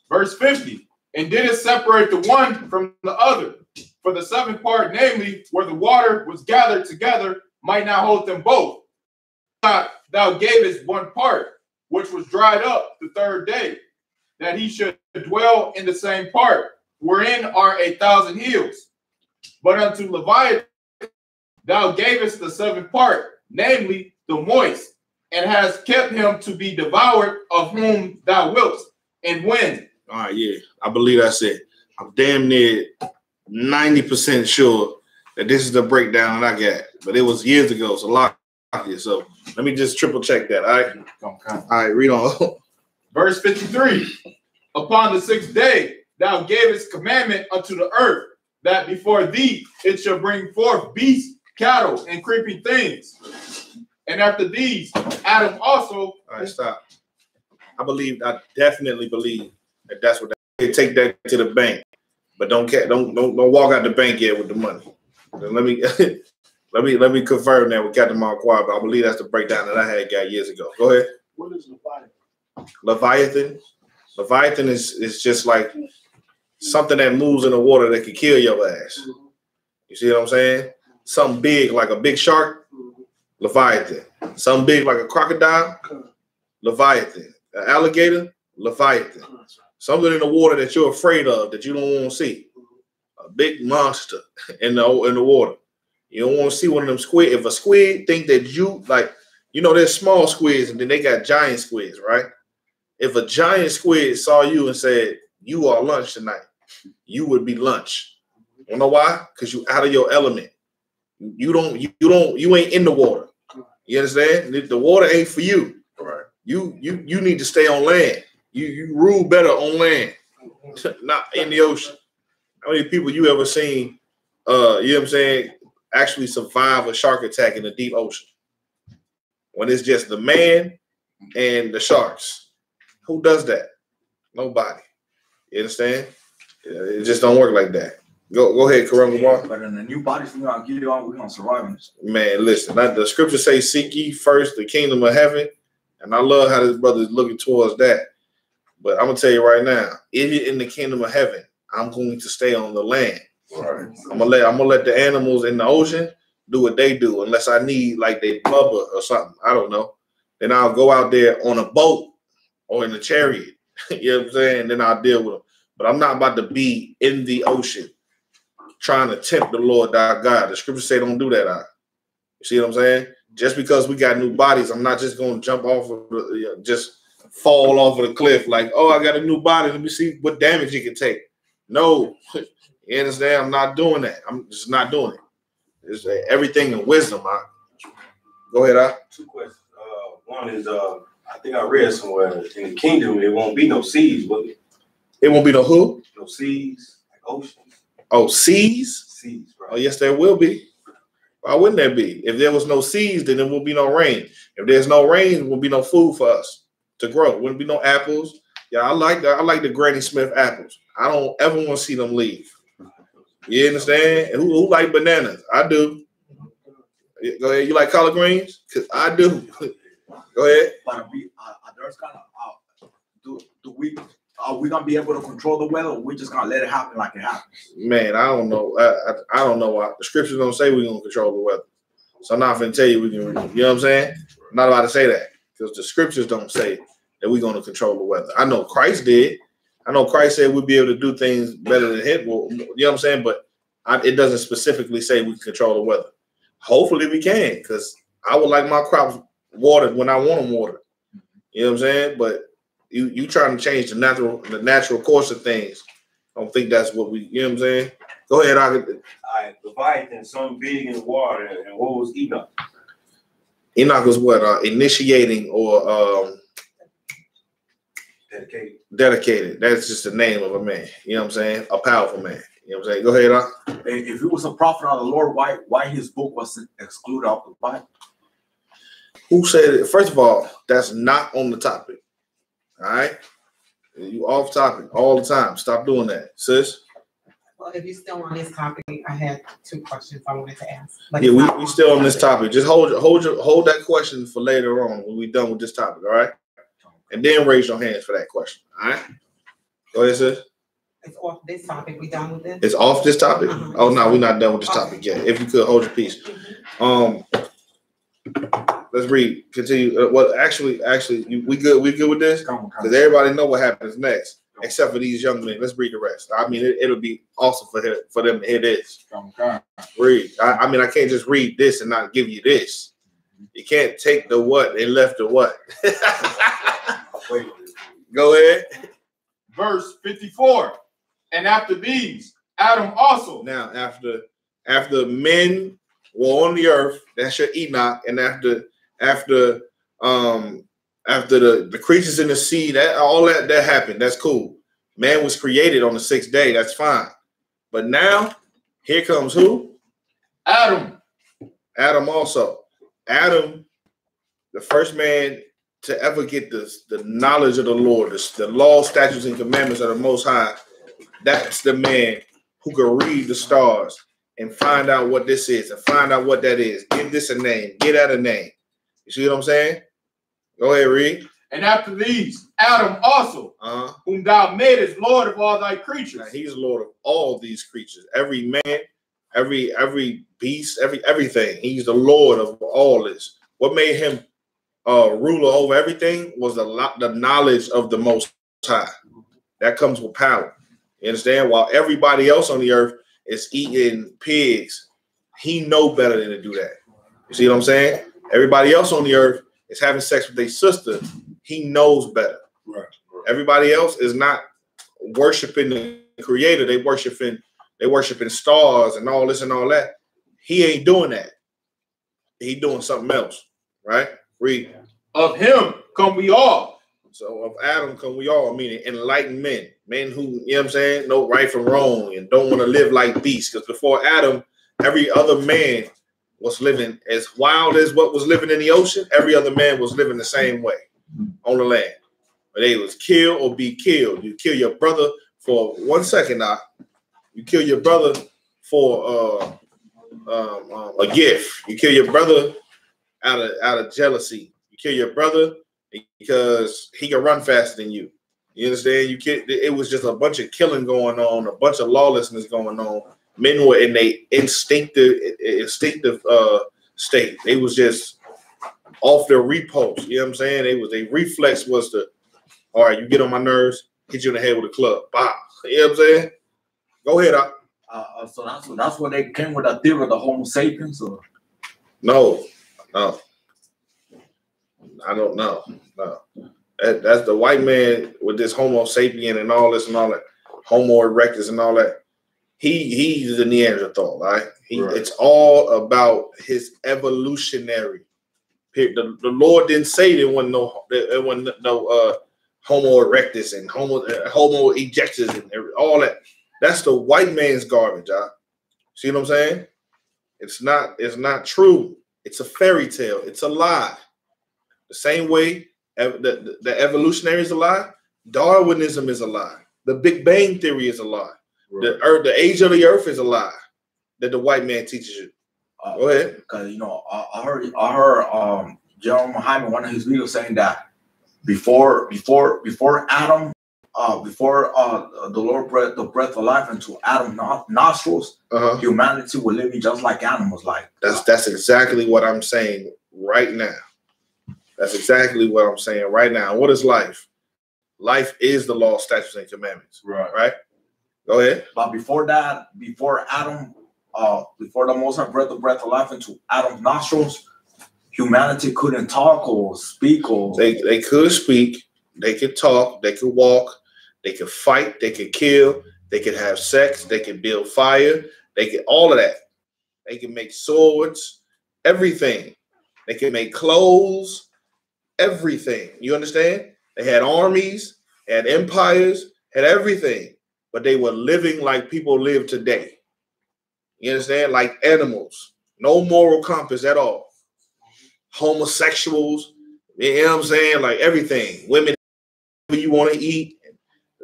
Verse 50. And did it separate the one from the other? For the seventh part, namely, where the water was gathered together, might not hold them both. Thou gavest one part, which was dried up the third day, that he should dwell in the same part, wherein are 1,000 hills. But unto Leviathan thou gavest the seventh part, namely the moist, and hast kept him to be devoured, of whom thou wilt. And when? All right, yeah, I believe that's it. I'm damn near 90% sure that this is the breakdown that I got, but it was years ago, so lock it. So let me just triple check that. All right, all right, read on. Verse 53. Upon the sixth day thou gavest commandment unto the earth, that before thee it shall bring forth beasts, cattle, and creeping things. And after these, Adam also. All right, stop. I definitely believe that that's what they take that to the bank, but don't walk out the bank yet with the money. So let me confirm that with Captain Marquardt, but I believe that's the breakdown that I had got years ago. Go ahead. What is Leviathan? Leviathan. Leviathan is just like something that moves in the water that could kill your ass. You see what I'm saying? Something big like a big shark. Leviathan. Something big like a crocodile. Leviathan. An alligator. Leviathan. Something in the water that you're afraid of, that you don't want to see. A big monster in the water. You don't want to see one of them squid. If a squid think that there's small squids and then they got giant squids, right? If a giant squid saw you and said, you are lunch tonight, you would be lunch. You know why? Because you out of your element. You ain't in the water. You understand? The water ain't for you. Right. You need to stay on land. You rule better on land, not in the ocean. How many people you ever seen, you know what I'm saying, actually survive a shark attack in the deep ocean? When it's just the man and the sharks. Who does that? Nobody. You understand? It just don't work like that. Go ahead, Karangamar. But in the new bodies we're gonna get on, we're gonna survive in this. Man, listen, the scripture says, seek ye first the kingdom of heaven. And I love how this brother is looking towards that. But I'm gonna tell you right now, if you're in the kingdom of heaven, I'm going to stay on the land. Right. I'm gonna let the animals in the ocean do what they do, unless I need like they blubber or something. I don't know. Then I'll go out there on a boat or in a chariot. You know what I'm saying? Then I'll deal with them. But I'm not about to be in the ocean trying to tempt the Lord our God. The scriptures say don't do that. You see what I'm saying? Just because we got new bodies, I'm not just going to jump off of just fall off of the cliff like, oh, I got a new body. Let me see what damage it can take. No, you understand? I'm not doing that. I'm just not doing it. It's everything in wisdom. Go ahead, Two questions. One is, I think I read somewhere in the kingdom there won't be no seas, will it? It won't be no who? No seas, like oceans. Oh, seas? Seas, right. Oh, yes, there will be. Why wouldn't there be? If there was no seas, then there will be no rain. If there's no rain, there will be no food for us to grow. Wouldn't be no apples. Yeah, I like the Granny Smith apples. I don't ever want to see them leave. You understand? And who like bananas? I do. Go ahead. You like collard greens? Because I do. Go ahead. But there's kind of are we gonna be able to control the weather, or we just gonna let it happen like it happens? Man, I don't know. I don't know why the scriptures don't say we're gonna control the weather. So I'm not gonna tell you we can. You know what I'm saying? I'm not about to say that because the scriptures don't say that we're gonna control the weather. I know Christ did. I know Christ said we'd be able to do things better than him. Well, you know what I'm saying? But it doesn't specifically say we can control the weather. Hopefully we can, because I would like my crops watered when I want them watered. You know what I'm saying? But you trying to change the natural course of things. I don't think that's what we, you know what I'm saying? Go ahead, All right, Leviathan, something big in the water, and what was Enoch? Enoch was what? Initiating or dedicated. That's just the name of a man. You know what I'm saying? A powerful man. You know what I'm saying? Go ahead, If he was a prophet of the Lord, why his book was excluded out of the Bible? Who said it? First of all, that's not on the topic. All right? You off topic all the time. Stop doing that, sis. Well, if you're still on this topic, I had two questions I wanted to ask. Yeah, we still on this topic. Just hold that question for later on when we're done with this topic, all right? And then raise your hands for that question, all right? Go ahead, sis. It's off this topic. We done with this? It's off this topic? Oh, no, we're not done with this topic yet. If you could, hold your peace. Let's read. Continue. Well, actually, we good with this? Because everybody know what happens next, except for these young men. Let's read the rest. I mean, it'll be awesome for them to hear this. Read. I mean, I can't just read this and not give you this. You can't take the what and left the what. Go ahead. Verse 54. And after these, Adam also. Now, after men were on the earth, that's your Enoch, and after the creatures in the sea, that all that happened. That's cool. Man was created on the 6th day. That's fine. But now, here comes who? Adam. Adam also. Adam, the first man to ever get the knowledge of the Lord, the law, statutes, and commandments of the Most High. That's the man who can read the stars and find out what this is and find out what that is. Give this a name. Get that a name. You see what I'm saying? Go ahead, read. And after these, Adam also, whom thou madest Lord of all thy creatures. Now, he's Lord of all these creatures. Every man, every beast, everything. He's the Lord of all this. What made him ruler over everything was the knowledge of the Most High. That comes with power. You understand? While everybody else on the earth is eating pigs, he know better than to do that. You see what I'm saying? Everybody else on the earth is having sex with their sister. He knows better. Right. Everybody else is not worshiping the Creator. They worshiping stars and all this and all that. He ain't doing that. He doing something else. Right? Read. Of him come we all. So of Adam come we all, meaning enlightened men. Men who, you know what I'm saying, know right from wrong and don't want to live like beasts. Because before Adam, every other man was living as wild as what was living in the ocean. Every other man was living the same way on the land. But they was kill or be killed. You kill your brother for 1 second now. You kill your brother for a gift. You kill your brother out of jealousy. You kill your brother because he can run faster than you. You understand? It was just a bunch of killing going on, a bunch of lawlessness going on. Men were in a instinctive state. They was just off their repose. You know what I'm saying? A reflex was to, all right, you get on my nerves, hit you in the head with a club. Bah. You know what I'm saying? Go ahead. So that's when they came with a theory of the Homo sapiens? Or? No. I don't know. No. That's the white man with this Homo sapien and all this and all that, Homo erectus and all that. He's a Neanderthal, right? It's all about his evolutionary The Lord didn't say there wasn't no Homo erectus and Homo ejectus and all that. That's the white man's garbage. See what I'm saying? It's not true. It's a fairy tale. It's a lie. The same way the evolutionary is a lie, Darwinism is a lie. The Big Bang Theory is a lie. Right. The age of the earth is a lie that the white man teaches you. Go ahead. Because I heard General Muhammad, one of his videos, saying that before Adam, before the Lord breathed the breath of life into Adam's nostrils, humanity was living just like animals. Like that's exactly what I'm saying right now. That's exactly what I'm saying right now. What is life? Life is the law, statutes, and commandments. Right. Go ahead. But before that, before Adam, before the Most High breathed the breath of life into Adam's nostrils, humanity couldn't talk or speak, or they could speak, they could talk, they could walk, they could fight, they could kill, they could have sex, they could build fire, they could all of that. They can make swords, everything. They can make clothes, everything. You understand? They had armies, had empires, had everything, but they were living like people live today. You understand? Like animals. No moral compass at all. Homosexuals, you know what I'm saying? Like everything. Women, whatever you want to eat,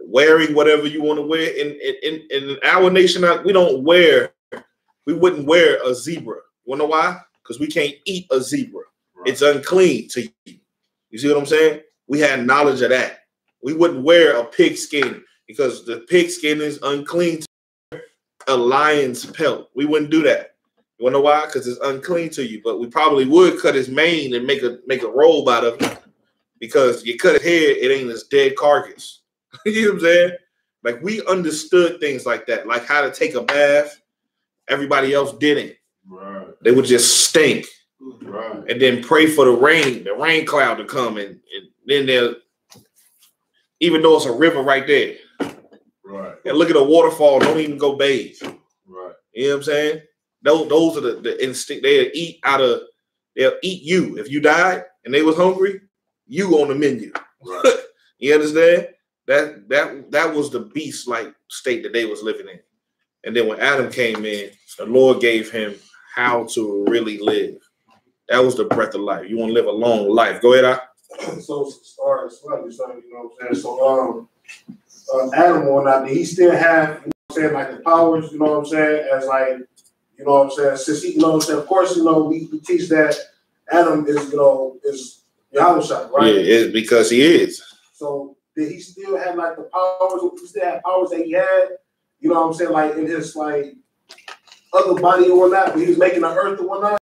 wearing whatever you want to wear. In our nation, we wouldn't wear a zebra. You know why? Because we can't eat a zebra. Right. It's unclean to you. You see what I'm saying? We had knowledge of that. We wouldn't wear a pig skin because the pig skin is unclean to a lion's pelt. We wouldn't do that. You wanna know why? Because it's unclean to you. But we probably would cut his mane and make a robe out of it. Because you cut his head, it ain't his dead carcass. You know what I'm saying? Like we understood things like that, like how to take a bath. Everybody else didn't. Right. They would just stink. Right. And then pray for the rain cloud to come, and then they'll, even though it's a river right there. Right. And look at a waterfall, don't even go bathe. Right. You know what I'm saying? Those are the instinct. They'll eat you. If you died and they was hungry, you on the menu. Right. You understand? That was the beast-like state that they was living in. And then when Adam came in, the Lord gave him how to really live. That was the breath of life. You want to live a long life. Go ahead, So start slightly, you know what I'm saying? So Adam or not, did he still have, you know what I'm saying, like the powers, you know what I'm saying, as like, you know what I'm saying, since he, you know what I'm saying, of course, you know, we teach that Adam is, you know, is YAHANNA, right? Yeah, it's because he is. So did he still have like the powers, he still have powers that he had, you know what I'm saying, like in his like other body or whatnot, when he was making the earth or whatnot?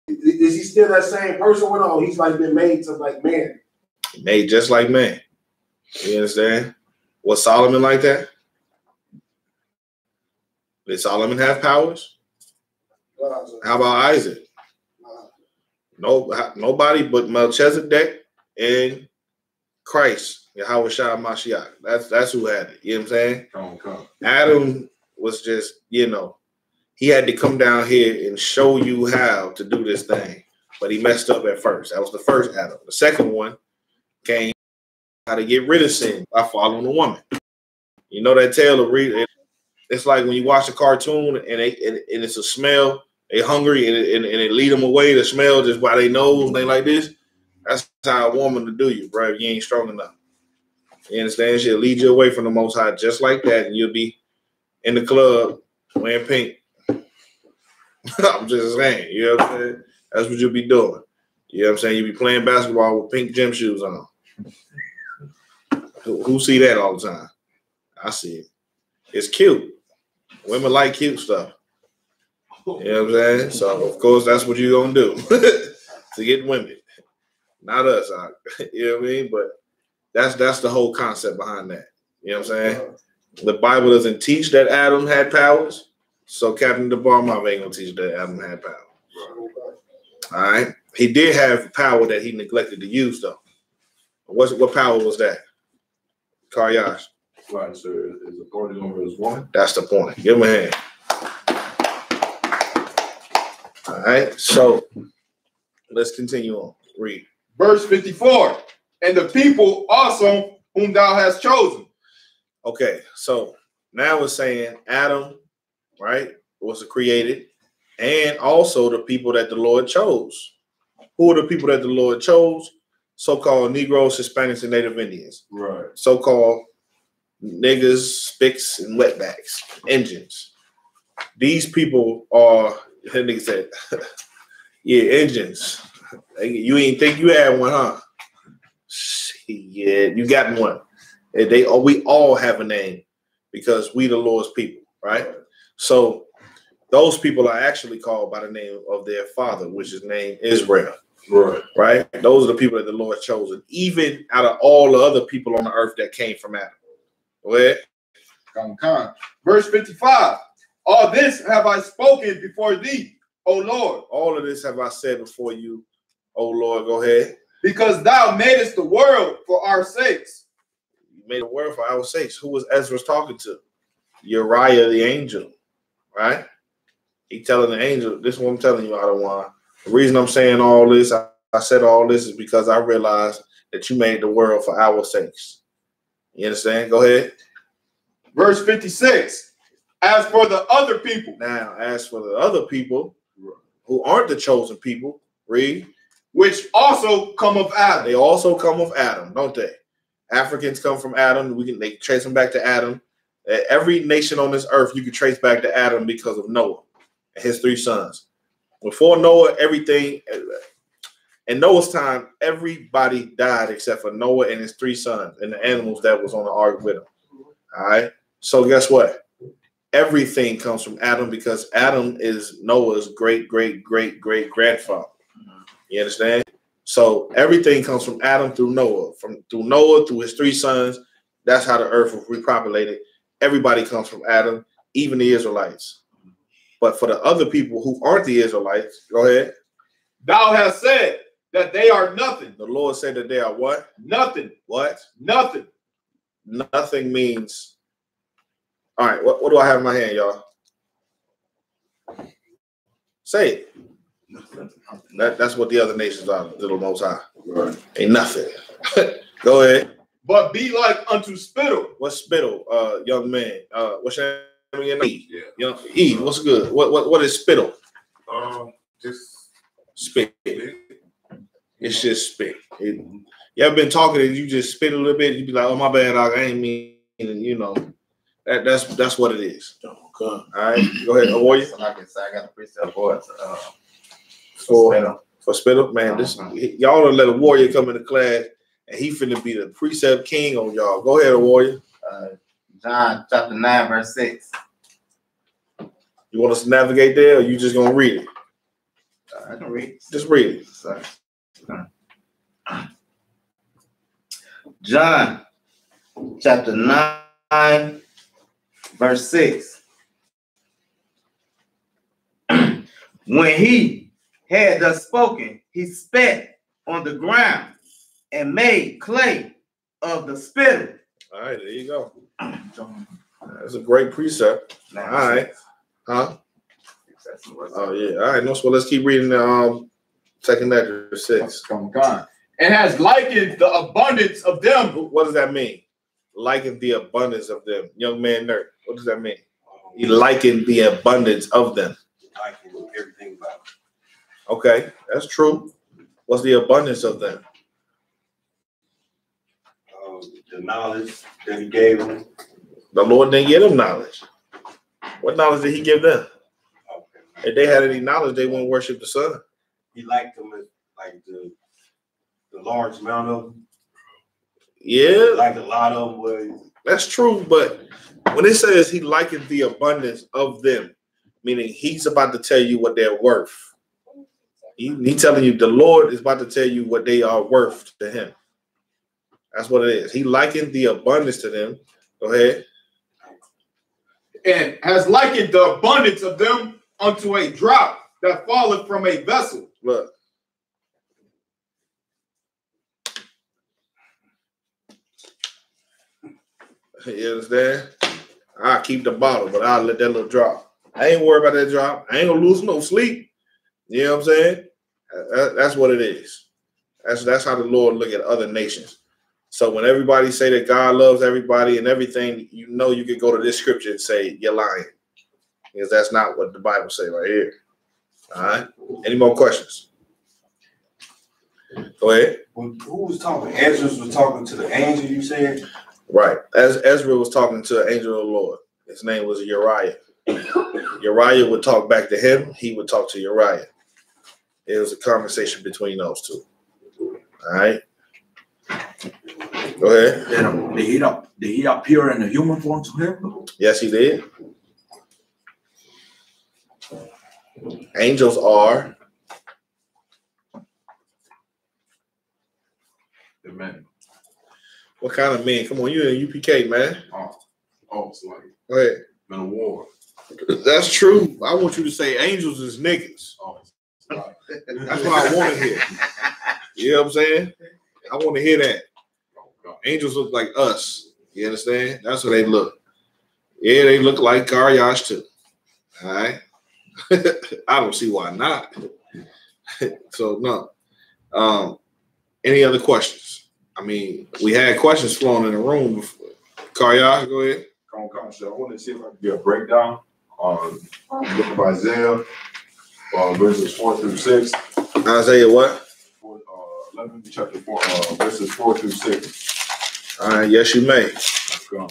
Is he still that same person or no? He's like been made to like man. Made just like man. You understand? Was Solomon like that? Did Solomon have powers? How about Isaac? No, nobody but Melchizedek and Christ, YAHANNA. That's who had it. You know what I'm saying? Adam was just, you know, he had to come down here and show you how to do this thing. But he messed up at first. That was the first Adam. The second one came how to get rid of sin by following a woman. You know that tale of it's like when you watch a cartoon and it's a smell, they hungry and it lead them away. The smell just by their nose and they like this. That's how a woman to do you, bro. If you ain't strong enough. You understand? She'll lead you away from the Most High just like that, and you'll be in the club wearing pink. I'm just saying, you know what I'm saying? That's what you'll be doing. You know what I'm saying? You'll be playing basketball with pink gym shoes on. Who see that all the time? I see it. It's cute. Women like cute stuff. You know what I'm saying? So, of course, that's what you're going to do to get women. Not us. You know what I mean? But that's the whole concept behind that. You know what I'm saying? The Bible doesn't teach that Adam had powers. So Captain DeBarmov ain't gonna teach that Adam had power. All right. He did have power that he neglected to use, though. What power was that? Karyash. Right, so his authority over his woman. That's the point. Give him a hand. All right. So let's continue on. Read. Verse 54. And the people also whom thou hast chosen. Okay, so now it's saying Adam, right, was created, and also the people that the Lord chose. Who are the people that the Lord chose? So-called Negroes, Hispanics, and Native Indians. Right. So-called niggas, spicks, and wetbacks, engines. These people are, that nigga said, yeah, engines. You ain't think you had one, huh? Yeah, you got one. We all have a name because we the Lord's people, right? So those people are actually called by the name of their father, which is named Israel. Right. Those are the people that the Lord chosen, even out of all the other people on the earth that came from Adam. Go ahead. Verse 55. All this have I spoken before thee, O Lord. All of this have I said before you, O Lord. Go ahead. Because thou madest the world for our sakes. You made the world for our sakes. Who was Ezra talking to? Uriah the angel, right? He telling the angel, this is what I'm telling you, Adawan. The reason I'm saying all this, I said all this is because I realized that you made the world for our sakes. You understand? Go ahead. Verse 56. As for the other people. Now, as for the other people who aren't the chosen people, read. Which also come of Adam. They also come of Adam, don't they? Africans come from Adam. They trace them back to Adam. Every nation on this earth you can trace back to Adam because of Noah and his 3 sons. Before Noah, everything, in Noah's time, everybody died except for Noah and his 3 sons and the animals that was on the ark with him. All right. So guess what? Everything comes from Adam because Adam is Noah's great grandfather. You understand? So everything comes from Adam through Noah. Through Noah, through his 3 sons. That's how the earth was repopulated. Everybody comes from Adam, even the Israelites. But for the other people who aren't the Israelites, go ahead. Thou hast said that they are nothing. The Lord said that they are what? Nothing. What? Nothing. Nothing means. All right, what do I have in my hand, y'all? Say it. That's what the other nations are, little Most High. Right. Ain't nothing. Go ahead. But be like unto spittle. What's spittle, young man? What's your name? E. Yeah. E. What's good? What is spittle? Just spit. It's just spit. You ever been talking and you just spit a little bit? You be like, oh my bad, dog. I ain't mean, you know. That's what it is. Okay. All right. Go ahead, warrior. So like I said, I got a precept for it. For spittle, man. This y'all don't let a warrior come into class and he finna be the precept king on y'all. Go ahead, warrior. John chapter 9, verse 6. You want us to navigate there, or you just gonna read it? I can read. Just read it. Sorry. John chapter 9, verse 6. When he had thus spoken, he spat on the ground and made clay of the spittle. All right, there you go. That's a great precept. All right. Huh? Oh, yeah. All right. No, so let's keep reading the second letter, 6. And has likened the abundance of them. What does that mean? Likened the abundance of them. Young man nerd. What does that mean? He likened the abundance of them. Likened everything about it. Okay, that's true. What's the abundance of them? The knowledge that he gave them. The Lord didn't give them knowledge. What knowledge did he give them? Okay. If they had any knowledge, they wouldn't worship the Son. He liked them as like the large amount of them. Yeah. Like a lot of them was. That's true, but when it says he likened the abundance of them, meaning he's about to tell you what they're worth. He telling you the Lord is about to tell you what they are worth to him. That's what it is. He likened the abundance to them. Go ahead. And has likened the abundance of them unto a drop that falleth from a vessel. Look. You understand? I'll keep the bottle, but I'll let that little drop. I ain't worried about that drop. I ain't gonna lose no sleep. You know what I'm saying? That's what it is. That's how the Lord look at other nations. So when everybody say that God loves everybody and everything, you know you could go to this scripture and say you're lying, because that's not what the Bible say right here. All right. Any more questions? Go ahead. Who was talking? Ezra was talking to the angel, you said? Right. As Ezra was talking to an angel of the Lord. His name was Uriah. Uriah would talk back to him. He would talk to Uriah. It was a conversation between those two. All right. Go ahead. Did he appear in a human form to him? Yes, he did. Angels are. The men. What kind of men? Come on, you're in UPK, man. Oh, it's like Go ahead. men of war. That's true. I want you to say angels is niggas. Oh, that's what I want to hear. You know what I'm saying? I want to hear that. Angels look like us. You understand? That's what they look. Yeah, they look like Karyash too. All right. I don't see why not. So no. Any other questions? I mean, we had questions flowing in the room before. Karyash, go ahead. Come on, so I want to see if I can get a breakdown on the book of Isaiah, verses 4 through 6. Isaiah what? 11, chapter 4, verses 4 through 6. All right, yes, you may. Let's go.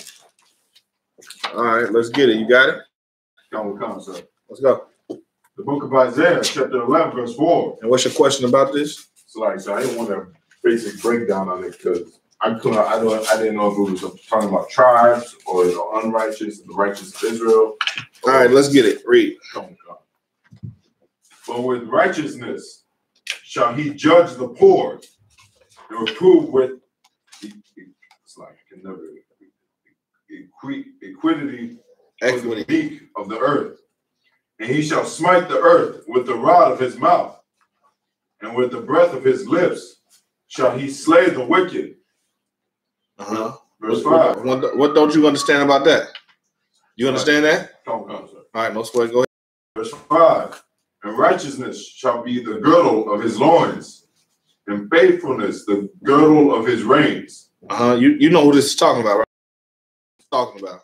All right, let's get it. You got it? Come, sir. Let's go. The book of Isaiah, chapter 11, verse 4. And what's your question about this? So I didn't want a basic breakdown on it because I didn't know if it was talking about tribes or the unrighteous and the righteous of Israel. All right, let's get it. Read. Come. But with righteousness shall he judge the poor and reprove with equity for the meek of the earth. And he shall smite the earth with the rod of his mouth, and with the breath of his lips shall he slay the wicked. Verse 5. What don't you understand about that? You understand that? Come, sir. All right, no sweat. Go ahead. Verse 5. And righteousness shall be the girdle of his loins, and faithfulness the girdle of his reins. You know who this is talking about, right? Talking about.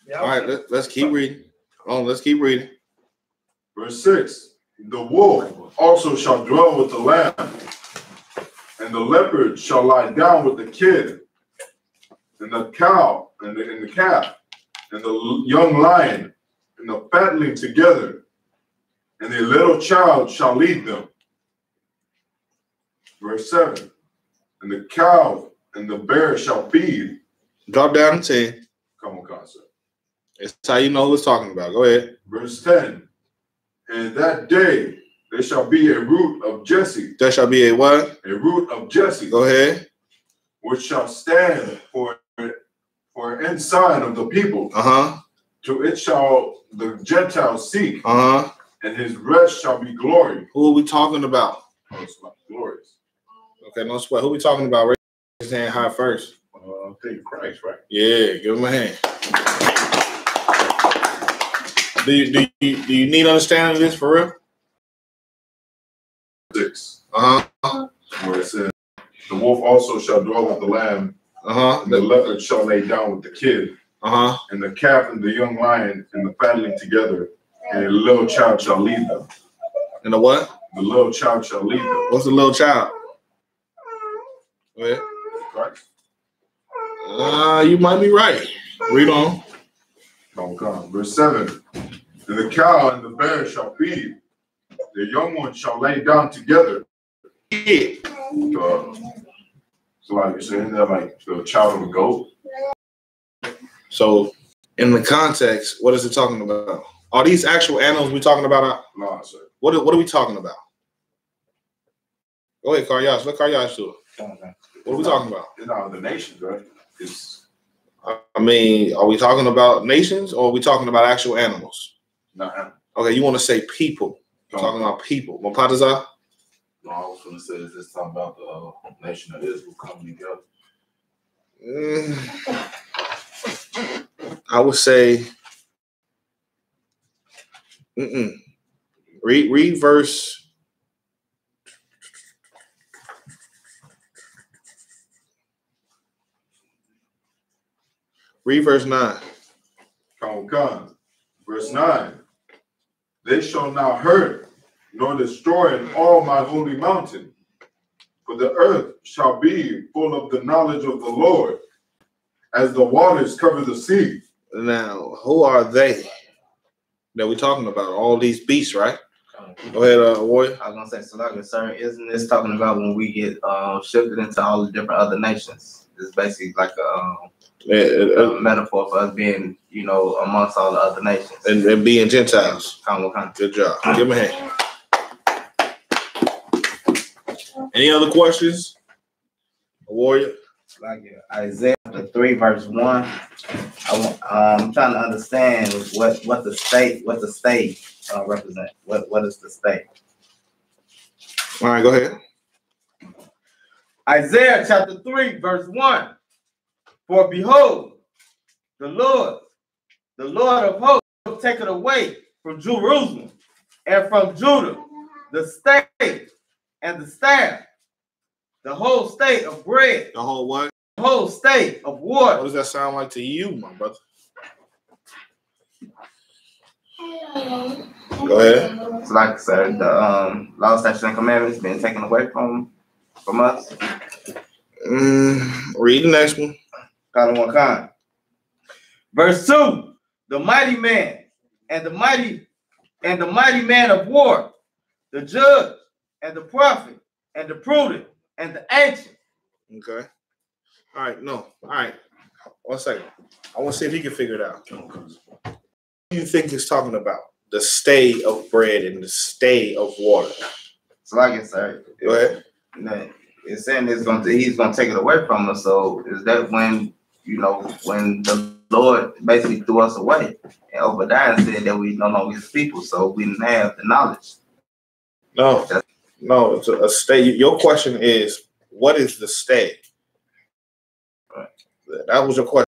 Yeah, all right, let's keep reading. Let's keep reading. Verse 6. The wolf also shall dwell with the lamb, and the leopard shall lie down with the kid, and the cow and the calf, and the young lion, and the fatling together, and the little child shall lead them. Verse 7. And the cow and the bear shall feed. Drop down to 10. Come on, concept. It's how you know who it's talking about. Go ahead. Verse 10. And that day there shall be a root of Jesse. There shall be a what? A root of Jesse. Go ahead. Which shall stand for an ensign of the people. To it shall the Gentiles seek. And his rest shall be glory. Who are we talking about? Oh, it's like glorious. Okay, no sweat. Who are we talking about? Raise his hand high first. I think Christ, right? Yeah, give him a hand. Do you need understanding of this for real? 6. Where it says, the wolf also shall dwell with the lamb, and the leopard shall lay down with the kid, and the calf and the young lion and the fatling together, and a little child shall lead them. And the what? The little child shall lead them. What's the little child? Go ahead. Christ. You might be right. Read on. Come. Verse 7. And the cow and the bear shall feed. The young ones shall lay down together. Yeah. So like you're saying that like the child of a goat. So in the context, what is it talking about? Are these actual animals we talking about? No, sir. What are we talking about? Go ahead, Karyash. Let Karyash do it. What are we talking about? It's not the nations, right? I mean, are we talking about nations or are we talking about actual animals? No. Okay, you want to say people. Talking about people. Mopataza? No, I was going to say, is this talking about the nation of Israel coming together? I would say, Read verse. Read verse 9. Verse 9. They shall not hurt nor destroy in all my holy mountain, for the earth shall be full of the knowledge of the Lord, as the waters cover the sea. Now, who are they that we're talking about? All these beasts, right? Go ahead, Warrior. I was gonna say, so like, sir, isn't this talking about when we get shifted into all the different other nations? It's basically like a metaphor for us being, you know, amongst all the other nations and being Gentiles. Kind. Good job. Give him a hand. Any other questions, Warrior? Like Isaiah 3 verse 1. I'm trying to understand what the state represent. What is the state? All right, go ahead. Isaiah chapter 3 verse 1. For behold, the Lord of hosts, taketh away from Jerusalem and from Judah the state and the staff, the whole state of bread. The whole what? The whole state of water. What does that sound like to you, my brother? Go ahead. It's like, sir, the law, statutes, and commandments being taken away from us. Read the next one. Kind. Verse 2. The mighty man and the mighty man of war, the judge and the prophet and the prudent and the ancient. Okay. All right. No. All right. 1 second. I want to see if he can figure it out. What do you think he's talking about? The stay of bread and the stay of water. It's like it, sir. Go ahead. It's saying he's gonna take it away from us. So is that when, you know, when the Lord basically threw us away, and Obadiah said that we no longer his people, so we didn't have the knowledge? No, it's a stay. Your question is, what is the stay? Right. That was your question.